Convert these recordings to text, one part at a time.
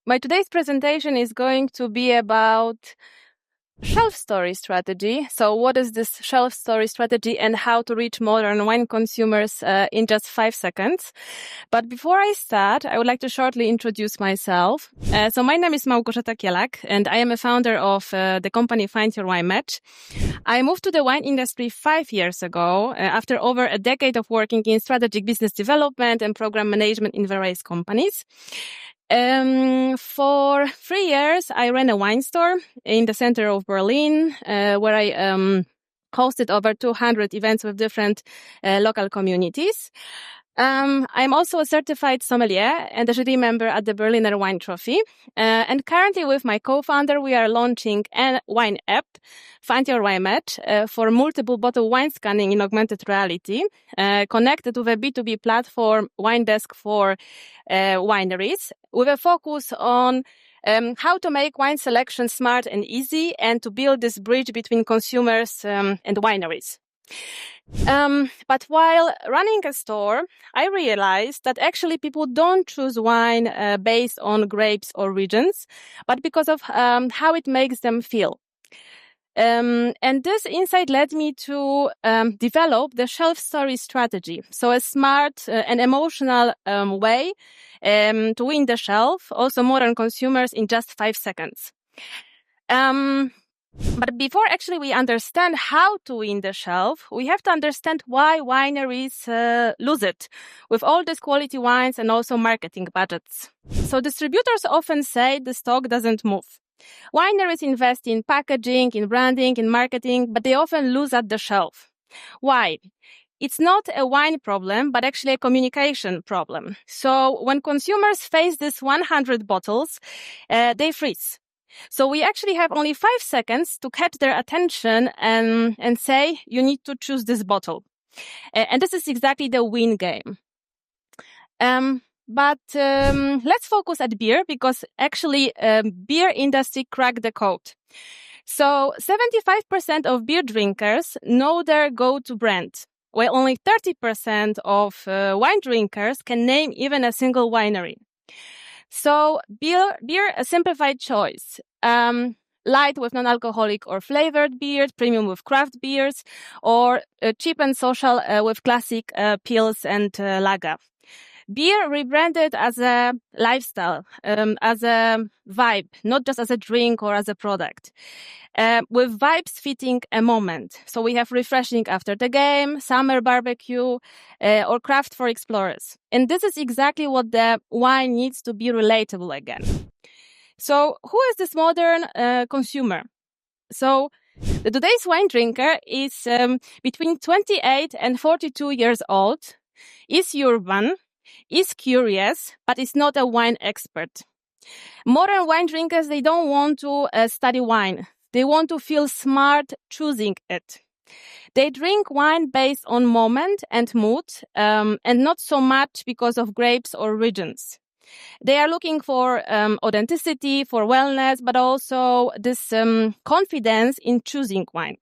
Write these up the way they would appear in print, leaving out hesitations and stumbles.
My today's presentation is going to be about shelf story strategy. So what is this shelf story strategy and how to reach modern wine consumers in just 5 seconds. But before I start, I would like to shortly introduce myself. So my name is Malgorzata Kielak, and I am a founder of the company Find Your Wine Match. I moved to the wine industry 5 years ago after over a decade of working in strategic business development and program management in various companies. For 3 years, I ran a wine store in the center of Berlin, where I hosted over 200 events with different local communities. I'm also a certified sommelier and a jury member at the Berliner Wine Trophy. And currently with my co-founder, we are launching a wine app, Find Your Wine Match, for multiple bottle wine scanning in augmented reality, connected with a B2B platform, Wine Desk for wineries, with a focus on how to make wine selection smart and easy and to build this bridge between consumers and wineries. But while running a store, I realized that actually people don't choose wine based on grapes or regions, but because of how it makes them feel. And this insight led me to develop the shelf story strategy. So a smart and emotional way to win the shelf, also modern consumers in just 5 seconds. But before actually we understand how to win the shelf, we have to understand why wineries lose it with all these quality wines and also marketing budgets. So distributors often say the stock doesn't move. Wineries invest in packaging, in branding, in marketing, but they often lose at the shelf. Why? It's not a wine problem, but actually a communication problem. So when consumers face these 100 bottles, they freeze. So we actually have only 5 seconds to catch their attention and say, you need to choose this bottle. And this is exactly the win game. But let's focus at beer because actually beer industry cracked the code. So 75% of beer drinkers know their go-to brand, while only 30% of wine drinkers can name even a single winery. So beer, a simplified choice. Light with non-alcoholic or flavored beers, premium with craft beers, or cheap and social with classic pills and lager. Beer rebranded as a lifestyle, as a vibe, not just as a drink or as a product, with vibes fitting a moment. So we have refreshing after the game, summer barbecue, or craft for explorers. And this is exactly what the wine needs to be relatable again. So who is this modern consumer? So today's wine drinker is between 28 and 42 years old, is urban, is curious, but is not a wine expert. Modern wine drinkers, they don't want to study wine. They want to feel smart choosing it. They drink wine based on moment and mood, and not so much because of grapes or regions. They are looking for authenticity, for wellness, but also this confidence in choosing wine.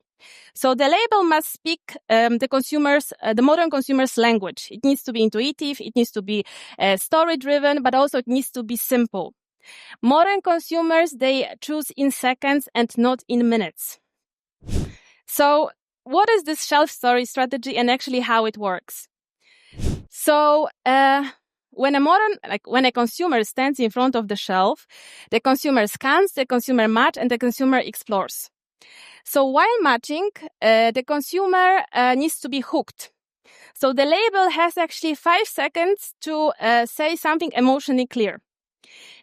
So the label must speak the modern consumer's language. It needs to be intuitive, it needs to be story-driven, but also it needs to be simple. Modern consumers, they choose in seconds and not in minutes. So what is this shelf story strategy and actually how it works? So when a consumer stands in front of the shelf, the consumer scans, the consumer match, and the consumer explores. So while matching, the consumer needs to be hooked. So the label has actually 5 seconds to say something emotionally clear.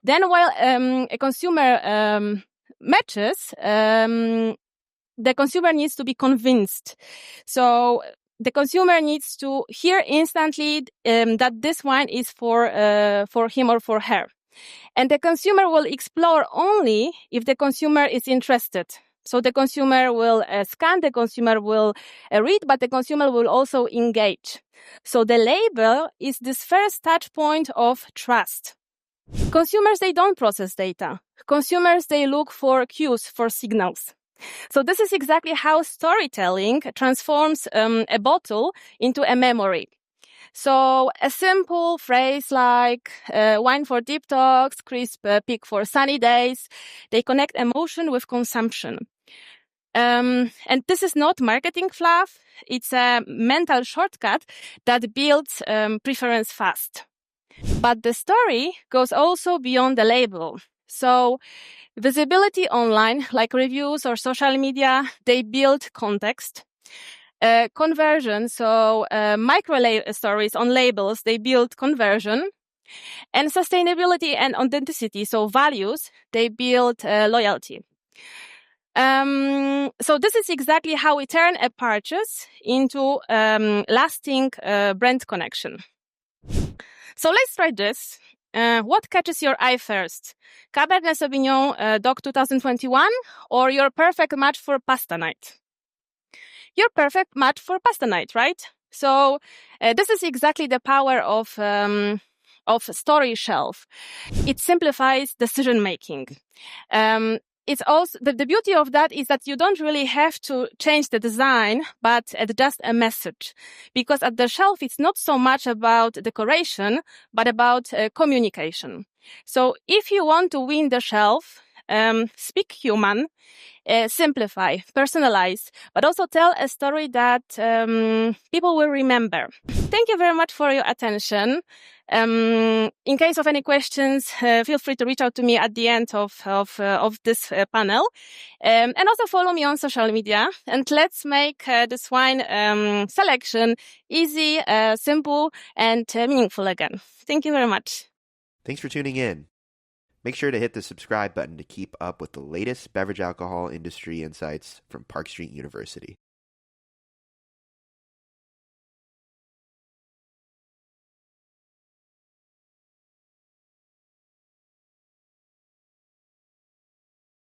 Then while a consumer matches, the consumer needs to be convinced. So the consumer needs to hear instantly that this wine is for him or for her. And the consumer will explore only if the consumer is interested. So the consumer will scan, the consumer will read, but the consumer will also engage. So the label is this first touch point of trust. Consumers, they don't process data. Consumers, they look for cues, for signals. So this is exactly how storytelling transforms a bottle into a memory. So a simple phrase like wine for deep talks, crisp peak for sunny days, they connect emotion with consumption. And this is not marketing fluff. It's a mental shortcut that builds preference fast. But the story goes also beyond the label. So visibility online, like reviews or social media, they build context. Conversion, so micro stories on labels, they build conversion. And sustainability and authenticity, so values, they build loyalty. So this is exactly how we turn a purchase into lasting brand connection. So let's try this. What catches your eye first? Cabernet Sauvignon DOC 2021 or your perfect match for pasta night? Your perfect match for pasta night, right? So this is exactly the power of Story Shelf. It simplifies decision making. It's also the beauty of that is that you don't really have to change the design, but adjust a message, because at the shelf it's not so much about decoration, but about communication. So if you want to win the shelf, speak human, simplify, personalize, but also tell a story that people will remember. Thank you very much for your attention. In case of any questions, feel free to reach out to me at the end of this panel. And also follow me on social media. And let's make this wine selection easy, simple, and meaningful again. Thank you very much. Thanks for tuning in. Make sure to hit the subscribe button to keep up with the latest beverage alcohol industry insights from Park Street University.